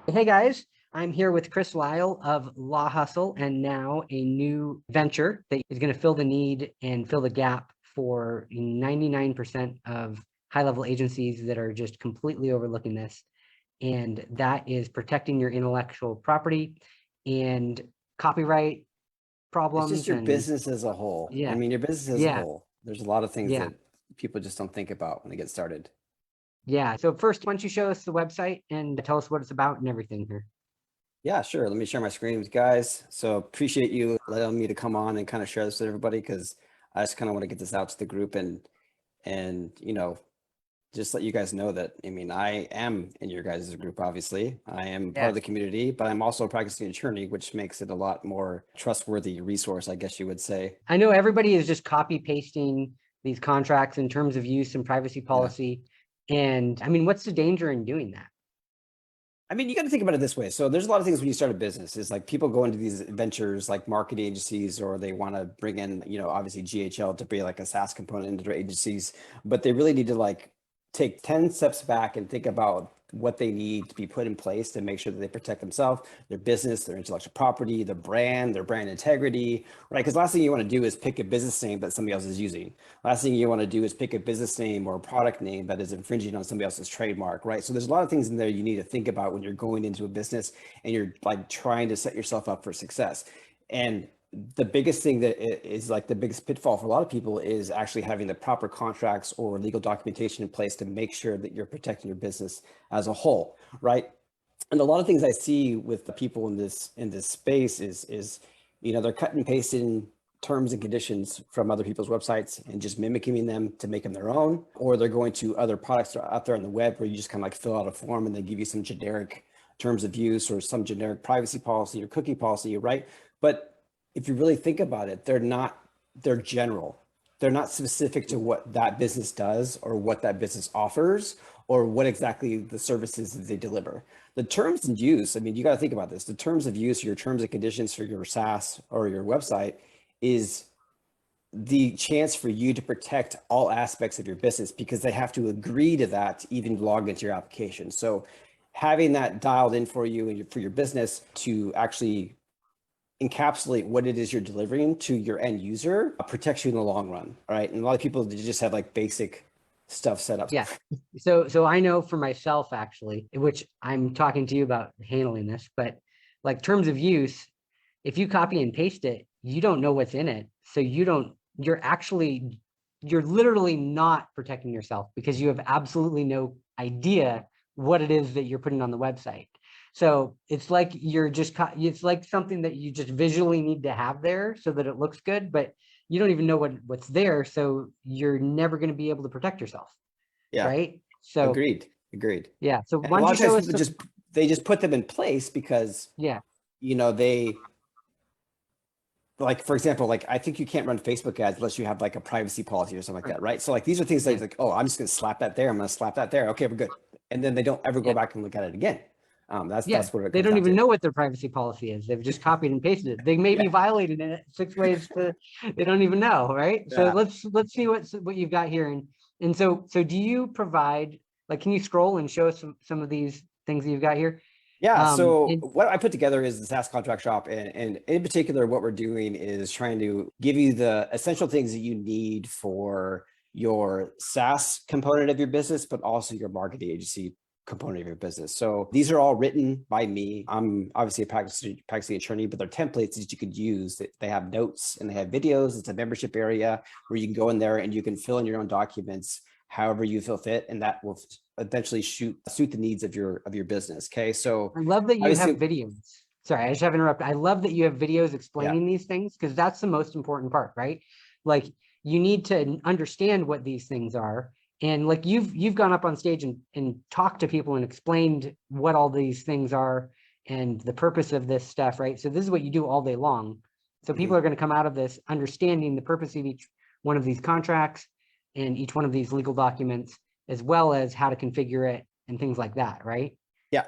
Hey guys, I'm here with Chris Lyle of Law Hustle and now a new venture that is going to fill the need and fill the gap for 99% of high level agencies that are just completely overlooking this. And that is protecting your intellectual property and copyright It's just problems. your And business as a whole. I yeah, mean, your business as a yeah, whole. There's a lot of things yeah, that people just don't think about when they get started. yeah. So first, why don't you show us the website and tell us what it's about and everything here? Yeah, sure. Let me share my screen with you guys. So appreciate you letting me to come on and kind of share this with everybody because I just kind of want to get this out to the group and just let you guys know that I am in your guys' group, obviously. I am part Yeah. of the community, but I'm also a practicing attorney, which makes it a lot more trustworthy resource, I guess you would say. I know everybody is just copy pasting these contracts in terms of use and privacy Yeah. policy. And I mean, what's the danger in doing that? I mean, you got to think about it this way. So there's a lot of things when you start a business is like people go into these ventures like marketing agencies, or they want to bring in, obviously GHL to be like a SaaS component into their agencies, but they really need to like take 10 steps back and think about what they need to be put in place to make sure that they protect themselves, their business, their intellectual property, their brand integrity, right? Because last thing you want to do is pick a business name that somebody else is using. Last thing you want to do is pick a business name or a product name that is infringing on somebody else's trademark, right? So there's a lot of things in there you need to think about when you're going into a business and you're like trying to set yourself up for success. And the biggest thing that is like the biggest pitfall for a lot of people is actually having the proper contracts or legal documentation in place to make sure that you're protecting your business as a whole, right? And a lot of things I see with the people in this space is they're cut and pasting terms and conditions from other people's websites and just mimicking them to make them their own, or they're going to other products that are out there on the web where you just kind of like fill out a form and they give you some generic terms of use or some generic privacy policy or cookie policy, right? But if you really think about it, they're general. They're not specific to what that business does or what that business offers or what exactly the services that they deliver. The terms and use, I mean, you got to think about this. The terms of use, your terms and conditions for your SaaS or your website is the chance for you to protect all aspects of your business because they have to agree to that to even log into your application. So having that dialed in for you and for your business to actually encapsulate what it is you're delivering to your end user protects you in the long run. All right. And a lot of people just have like basic stuff set up. Yeah. So I know for myself actually, which I'm talking to you about handling this, but like terms of use, if you copy and paste it, you don't know what's in it. So you're literally not protecting yourself because you have absolutely no idea what it is that you're putting on the website. So it's like it's like something that you just visually need to have there so that it looks good, but you don't even know what's there. So you're never going to be able to protect yourself. Yeah. Right. So Agreed. yeah. So And a why don't lot you of times show us people some, they just put them in place because, yeah. they like, for example, like I think you can't run Facebook ads unless you have like a privacy policy or something like Right. that, right? So like these are things that Yeah. like, oh, I'm just gonna slap that there. I'm gonna slap that there. Okay, we're good. And then they don't ever go Yeah. back and look at it again. That's Yeah, that's what it they comes don't down even to. know what their privacy policy is. They've just copied and pasted it. They may be Yeah. violating it 6 ways to, they don't even know, right? So Yeah. let's see what you've got here. And so do you provide, like, can you scroll and show us some of these things that you've got here? Yeah, so And what I put together is the SaaS Contract Shop, and in particular, what we're doing is trying to give you the essential things that you need for your SaaS component of your business, but also your marketing agency component of your business. So these are all written by me. I'm obviously a practicing attorney, but they're templates that you could use. They have notes and they have videos. It's a membership area where you can go in there and you can fill in your own documents however you feel fit, and that will eventually suit the needs of your business. Okay, so I love that you have obviously, videos. Sorry, I just have interrupted. I love that you have videos yeah, explaining these things because that's the most important part, right? Like you need to understand what these things are. And like you've gone up on stage and talked to people and explained what all these things are and the purpose of this stuff, right? So this is what you do all day long. So people mhm. are going to come out of this understanding the purpose of each one of these contracts and each one of these legal documents, as well as how to configure it and things like that, right? Yeah.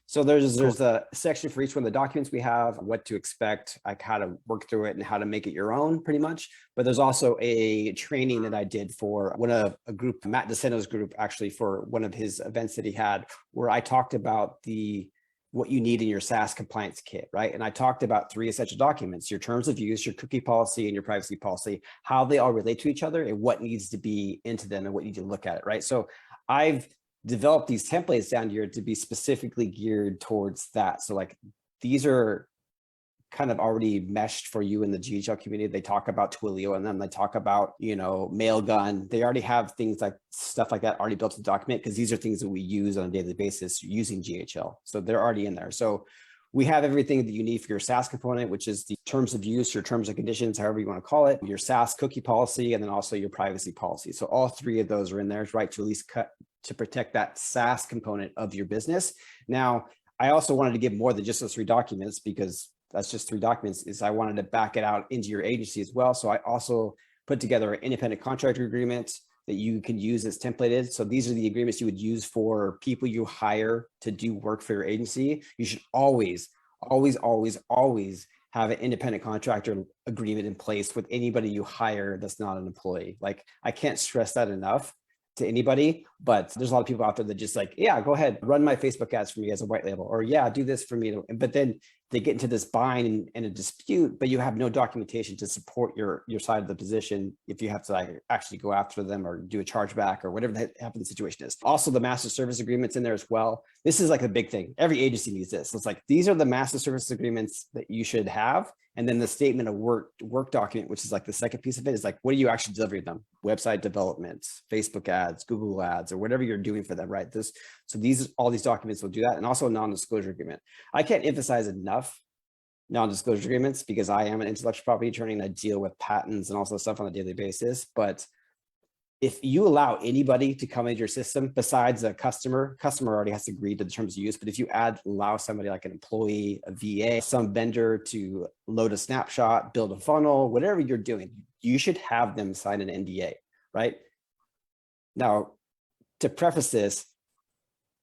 So there's Cool. a section for each one of the documents we have, what to expect, like how to work through it and how to make it your own, pretty much. But there's also a training that I did for one of a group, Matt DeSeno's group, actually for one of his events that he had, where I talked about the what you need in your SaaS compliance kit, right? And I talked about 3 essential documents: your terms of use, your cookie policy, and your privacy policy, how they all relate to each other and what needs to be into them and what you need to look at it, right? So I've developed these templates down here to be specifically geared towards that. So like these are kind of already meshed for you in the GHL community. They talk about Twilio, and then they talk about, you know, Mailgun. They already have things like stuff like that already built to the document, because these are things that we use on a daily basis using GHL. So they're already in there. So we have everything that you need for your SaaS component, which is the terms of use, your terms and conditions, however you want to call it, your SaaS cookie policy, and then also your privacy policy. So all 3 of those are in there, right, to at least to protect that SaaS component of your business. Now, I also wanted to give more than just those 3 documents, because that's just 3 documents, is I wanted to back it out into your agency as well. So I also put together an independent contractor agreement that you can use as templated. So these are the agreements you would use for people you hire to do work for your agency. You should always, always, always, always have an independent contractor agreement in place with anybody you hire that's not an employee. Like, I can't stress that enough to anybody, but there's a lot of people out there that just like, yeah, go ahead, run my Facebook ads for me as a white label, or yeah, do this for me. But then they get into this bind and a dispute, but you have no documentation to support your side of the position if you have to like actually go after them or do a chargeback or whatever the happened the situation is. Also, the master service agreements in there as well. This is like a big thing. Every agency needs this. It's like, these are the master service agreements that you should have. And then the statement of work document, which is like the second piece of it, is like, what are you actually delivering them? Website development, Facebook ads, Google ads, or whatever you're doing for them, right? So all these documents will do that. And also a non-disclosure agreement. I can't emphasize enough non-disclosure agreements, because I am an intellectual property attorney and I deal with patents and also stuff on a daily basis. But if you allow anybody to come into your system besides a customer already has to agree to the terms of use. But if you allow somebody like an employee, a VA, some vendor to load a snapshot, build a funnel, whatever you're doing, you should have them sign an NDA, right? Now, to preface this,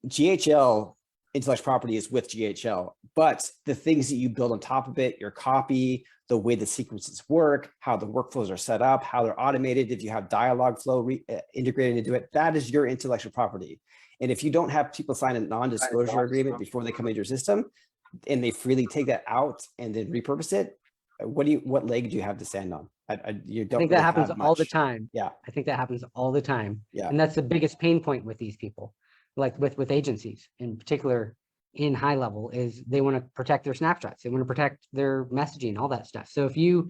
GHL intellectual property is with GHL, but the things that you build on top of it, your copy, the way the sequences work, how the workflows are set up, how they're automated, if you have dialogue flow integrated into it, that is your intellectual property. And if you don't have people sign a non-disclosure agreement before they come into your system, and they freely take that out and then repurpose it, what leg do you have to stand on? You don't. I think that happens all the time. Yeah. I think that happens all the time. Yeah. And that's the biggest pain point with these people, like with agencies in particular in high level, is they want to protect their snapshots. They want to protect their messaging, all that stuff. So if you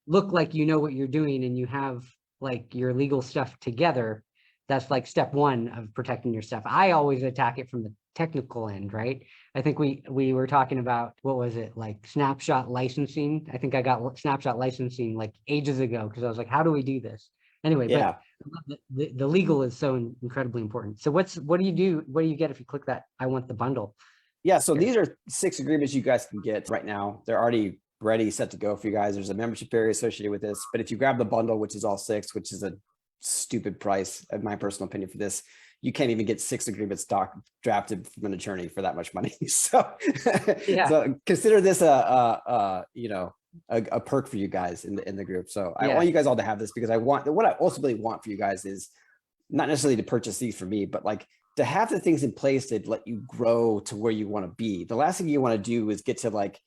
look like you know what you're doing and you have like your legal stuff together, that's like step 1 of protecting your stuff. I always attack it from the technical end, right? I think we were talking about, what was it, like snapshot licensing. I think I got snapshot licensing like ages ago, because I was like, how do we do this? Anyway, yeah. but the legal is so incredibly important. So what do you do? What do you get if you click that I want the bundle? Yeah, so these are 6 agreements you guys can get right now. They're already ready, set to go for you guys. There's a membership area associated with this, but if you grab the bundle, which is all 6, which is a stupid price, in my personal opinion, for this, you can't even get 6 agreements drafted from an attorney for that much money. So, yeah. So consider this a perk for you guys in the group. So I want you guys all to have this, because what I ultimately want for you guys is not necessarily to purchase these for me, but like to have the things in place that let you grow to where you want to be. The last thing you want to do is get to like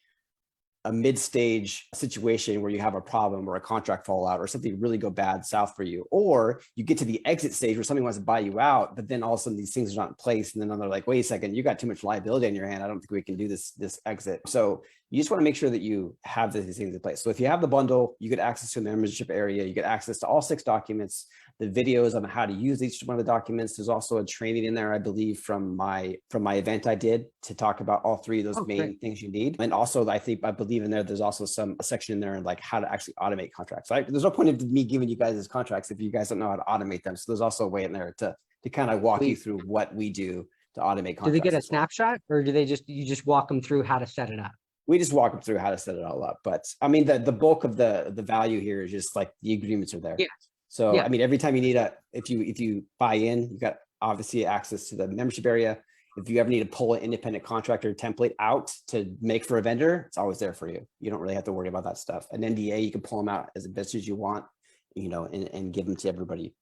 a mid-stage situation where you have a problem or a contract fallout or something really go bad south for you, or you get to the exit stage where somebody wants to buy you out, but then all of a sudden these things are not in place, and then they're like, wait a second, you got too much liability on your hand, I don't think we can do this exit. So you just want to make sure that you have these things in place. So if you have the bundle, you get access to the membership area, you get access to all 6 documents, the videos on how to use each one of the documents. There's also a training in there, I believe, from my event I did to talk about all 3 of those main things you need. And also, I believe in there's also a section in there like how to actually automate contracts. Right? There's no point of me giving you guys these contracts if you guys don't know how to automate them. So there's also a way in there to kind of walk you through what we do to automate contracts. Do they get a snapshot, or do they you just walk them through how to set it up? We just walk them through how to set it all up. But I mean, the bulk of the value here is just like the agreements are there. Yeah. So, I mean, every time you need if you buy in, you got obviously access to the membership area. If you ever need to pull an independent contractor template out to make for a vendor, it's always there for you. You don't really have to worry about that stuff. An NDA, you can pull them out as best as you want, and give them to everybody.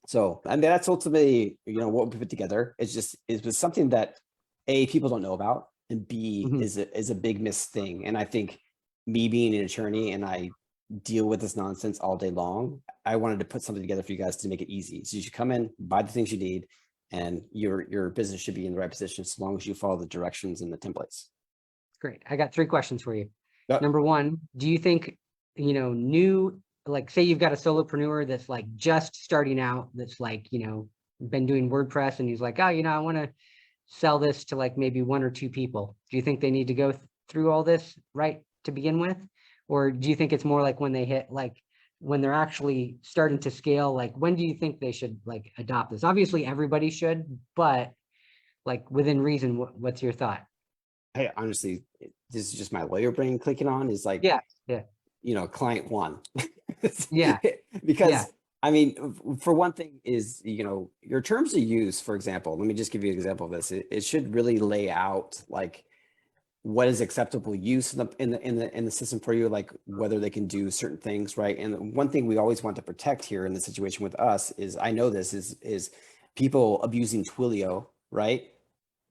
So, I mean, that's ultimately, what we put together. It was something that people don't know about. and B Mhm. is a big missed thing. And I think me being an attorney and I deal with this nonsense all day long, I wanted to put something together for you guys to make it easy. So you should come in, buy the things you need, and your business should be in the right position as long as you follow the directions and the templates. Great. I got 3 questions for you. Yep. Number 1, do you think, new, like say you've got a solopreneur that's like just starting out, that's like, been doing WordPress and he's like, oh, I want to sell this to like maybe 1 or 2 people. Do you think they need to go through all this right to begin with? Or do you think it's more like when they hit, like when they're actually starting to scale, like when do you think they should like adopt this? Obviously everybody should, but like within reason, what's your thought? Hey, honestly, this is just my lawyer brain clicking on is like, Yeah. Yeah. client 1. Yeah. Yeah. Because I mean, for one thing is, your terms of use, for example, let me just give you an example of this. It should really lay out like what is acceptable use in the system for you, like whether they can do certain things, right? And one thing we always want to protect here in the situation with us is, I know this is people abusing Twilio, right?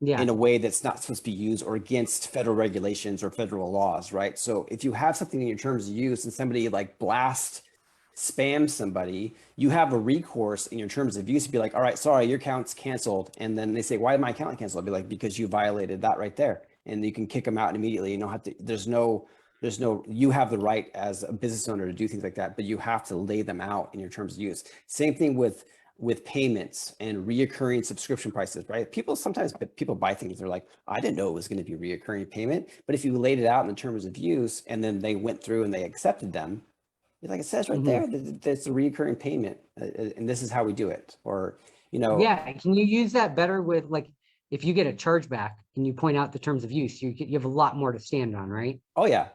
Yeah. In a way that's not supposed to be used or against federal regulations or federal laws, right? So if you have something in your terms of use and somebody like spam somebody, you have a recourse in your terms of use to be like, all right, sorry, your account's canceled. And then they say, why is my account canceled? I'll be like, because you violated that right there. And you can kick them out immediately. You don't have to, you have the right as a business owner to do things like that, but you have to lay them out in your terms of use. Same thing with payments and reoccurring subscription prices, right? Sometimes people buy things, they're like, I didn't know it was going to be reoccurring payment. But if you laid it out in the terms of use and then they went through and they accepted them, like it says right there, that's a recurring payment, and this is how we do it. Or, Yeah. Can you use that better with like, if you get a chargeback and you point out the terms of use, you have a lot more to stand on, right? oh yeah,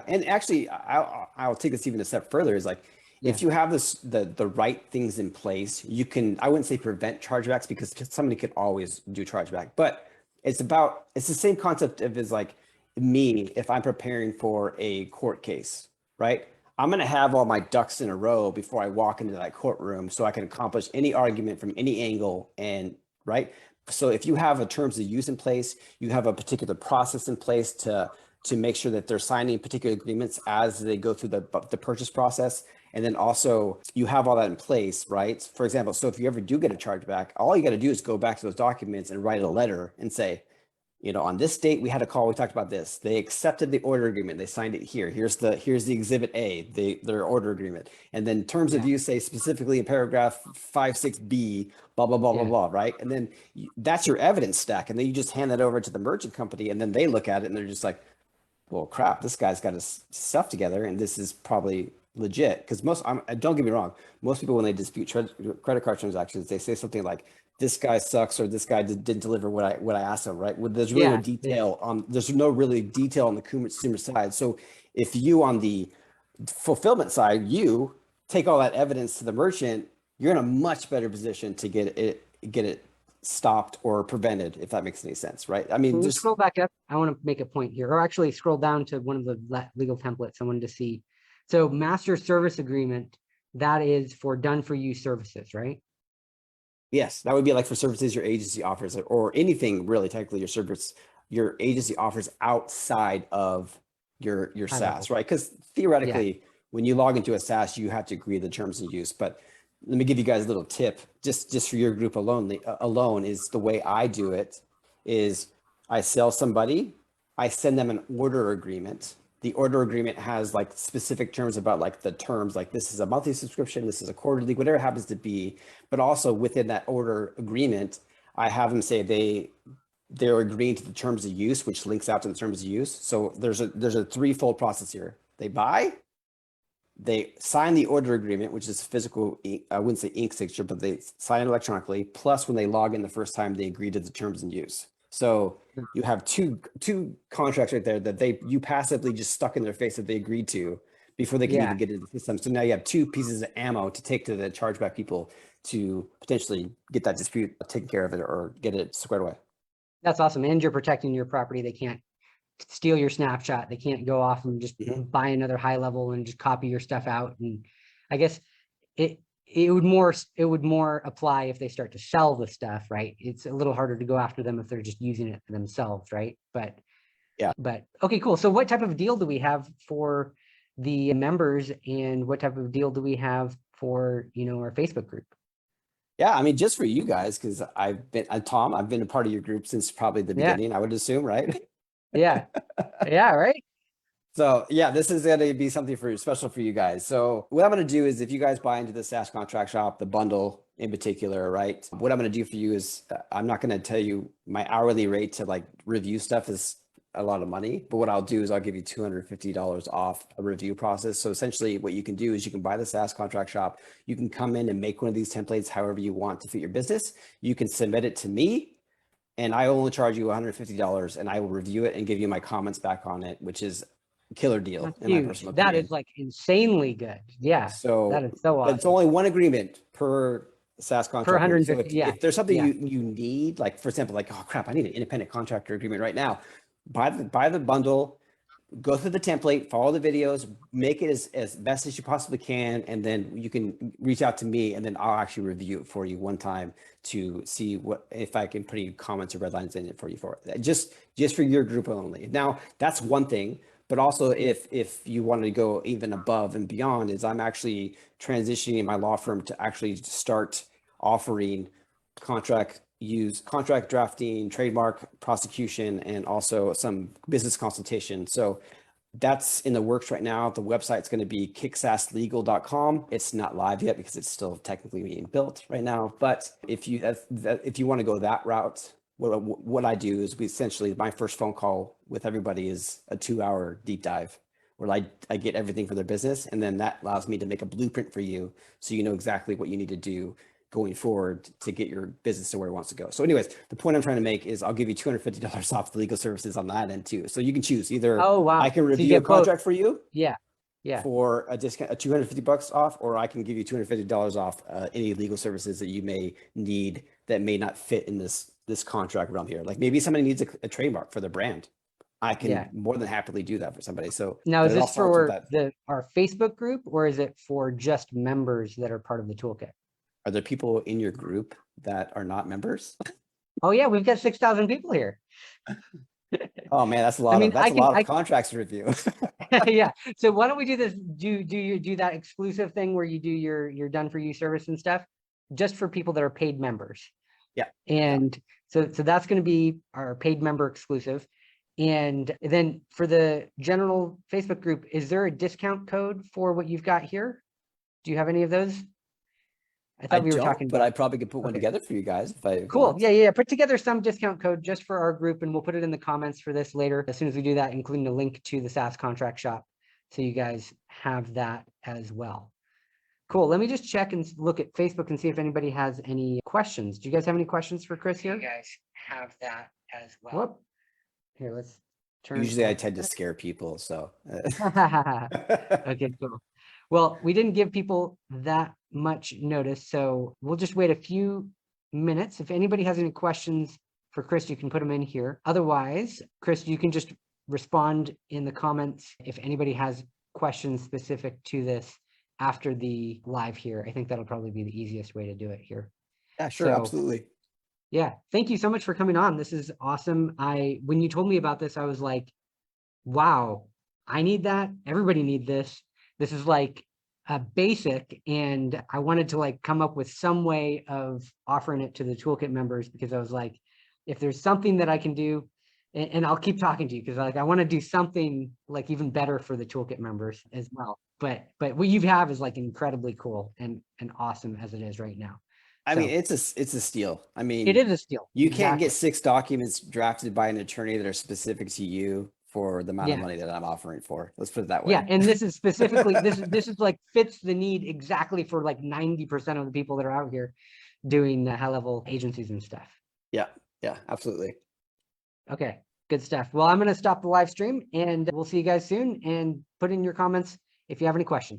and actually, I'll take this even a step further. Is like, Yeah. if you have the right things in place, you can, I wouldn't say prevent chargebacks, because somebody could always do chargeback, but it's the same concept of is like me, if I'm preparing for a court case, right? I'm going to have all my ducks in a row before I walk into that courtroom so I can accomplish any argument from any angle. And right. So if you have a terms of use in place, you have a particular process in place to make sure that they're signing particular agreements as they go through the purchase process. And then also you have all that in place, right? For example, so if you ever do get a chargeback, all you got to do is go back to those documents and write a letter and say, on this date, we had a call, we talked about this. They accepted the order agreement. They signed it here. Here's the exhibit A, their order agreement. And then terms of use say specifically in paragraph 56B, blah, blah, blah, blah, blah, right? And then that's your evidence stack. And then you just hand that over to the merchant company, and then they look at it and they're just like, well, crap, this guy's got his stuff together and this is probably legit. Because don't get me wrong, most people, when they dispute credit card transactions, they say something like, this guy sucks, or this guy didn't deliver what I asked him, right? Well, there's really no detail there's no really detail on the consumer side. So if you, on the fulfillment side, you take all that evidence to the merchant, you're in a much better position to get it stopped or prevented, if that makes any sense, right? I mean, Can you just scroll back up? I want to make a point here, or actually scroll down to one of the legal templates I wanted to see. So master service agreement, that is for done for you services, right? yes, that would be like for services your agency offers, or anything really technically your agency offers outside of your High SaaS, level. right? Because Yeah. theoretically, when you log into a SaaS, you have to agree to the terms of use. But let me give you guys a little tip, just for your group alone is the way I do it is I sell somebody, I send them an order agreement. The order agreement has like specific terms about like the terms, like this is a monthly subscription, this is a quarterly, whatever it happens to be. But also within that order agreement, I have them say they're agreeing to the terms of use, which links out to the terms of use. So there's a threefold process here. They buy, they sign the order agreement, which is physical, I wouldn't say ink signature, but they sign it electronically. Plus, when they log in the first time, they agree to the terms and use. So you have two contracts right there that you passively just stuck in their face that they agreed to before they can even get into the system. So now you have 2 pieces of ammo to take to the chargeback people to potentially get that dispute taken care of it or get it squared away. That's awesome. And you're protecting your property. They can't steal your snapshot. They can't go off and just buy another high level and just copy your stuff out. And I guess it would more apply if they start to sell the stuff, right? It's a little harder to go after them if they're just using it for themselves, right? But Yeah. But okay, cool. So what type of deal do we have for the members, and what type of deal do we have for, our Facebook group? Yeah, I mean, just for you guys, because Tom, I've been a part of your group since probably the Yeah. beginning, I would assume, right? Yeah. Yeah. Right. So yeah, this is going to be something special for you guys. So what I'm going to do is, if you guys buy into the SaaS Contract Shop, the bundle in particular, right? What I'm going to do for you is, I'm not going to tell you my hourly rate to like review stuff is a lot of money, but what I'll do is I'll give you $250 off a review process. So essentially what you can do is you can buy the SaaS Contract Shop. You can come in and make one of these templates however you want to fit your business. You can submit it to me, and I only charge you $150, and I will review it and give you my comments back on it, which is a killer deal That's in my huge. personal That opinion. is like insanely good. Yeah. That So, is so but it's awesome. only one agreement per SaaS Per contract group. So 150. Yeah. if there's something Yeah. you need, like for example, like, oh crap, I need an independent contractor agreement right now, buy the bundle, go through the template, follow the videos, make it as best as you possibly can, and then you can reach out to me, and then I'll actually review it for you one time to see what, if I can put any comments or red lines in it for you for it. Just for your group only. Now that's one thing, but also if you want to go even above and beyond, is I'm actually transitioning my law firm to actually start offering contract drafting, trademark prosecution, and also some business consultation. So that's in the works right now. The website's going to be kicksasslegal.com. It's not live yet because it's still technically being built right now. But if you want to go that route, what I do is, my first phone call with everybody is a 2-hour deep dive where I get everything for their business, and then that allows me to make a blueprint for you so you know exactly what you need to do going forward to get your business to where it wants to go. So anyways, the point I'm trying to make is I'll give you $250 off the legal services on that end too. So you can choose either, Oh, wow. I can So you review get a contract for you Yeah. Yeah. for a discount, $250 off, or I can give you $250 off any legal services that you may need that may not fit in this contract realm here. Like maybe somebody needs a trademark for their brand. I can more than happily do that for somebody. So Now, but is it all this starts with for that. our Facebook group, or is it for just members that are part of the toolkit? Are there people in your group that are not members? Oh yeah, we've got 6,000 people here. Oh man, that's a I lot mean, of contracts to review. yeah. So why don't we do this? Do that exclusive thing where you do your done for you service and stuff, just for people that are paid members. Yeah. And so that's going to be our paid member exclusive. And then for the general Facebook group, is there a discount code for what you've got here? Do you have any of those? I thought we were talking but about. I probably could put one together for you guys if I Cool. want. Yeah. Put together some discount code just for our group, and we'll put it in the comments for this later as soon as we do that, including a link to the SaaS Contract Shop, so you guys have that as well. Cool. Let me just check and look at Facebook and see if anybody has any questions. Do you guys have any questions for Chris here? You guys have that as well. Whoop. Here, let's turn. Usually I tend to scare people, so. Okay, cool. Well, we didn't give people that much notice, so we'll just wait a few minutes. If anybody has any questions for Chris, you can put them in here. Otherwise, Chris, you can just respond in the comments if anybody has questions specific to this after the live here. I think that'll probably be the easiest way to do it here. Yeah, sure, absolutely. Yeah, thank you so much for coming on. This is awesome. When you told me about this, I was like, wow, I need that. Everybody need this. This is like a basic, and I wanted to like come up with some way of offering it to the toolkit members, because I was like, if there's something that I can do, and I'll keep talking to you because like I want to do something like even better for the toolkit members as well. But what you have is like incredibly cool and awesome as it is right now. I mean, it's a steal. I mean, it is a steal. You can't get 6 documents drafted by an attorney that are specific to you for the amount of money that I'm offering for. Let's put it that way. Yeah, and this is specifically this is like fits the need exactly for like 90% of the people that are out here doing high level agencies and stuff. Yeah, absolutely. Okay, good stuff. Well, I'm going to stop the live stream, and we'll see you guys soon, and put in your comments if you have any questions.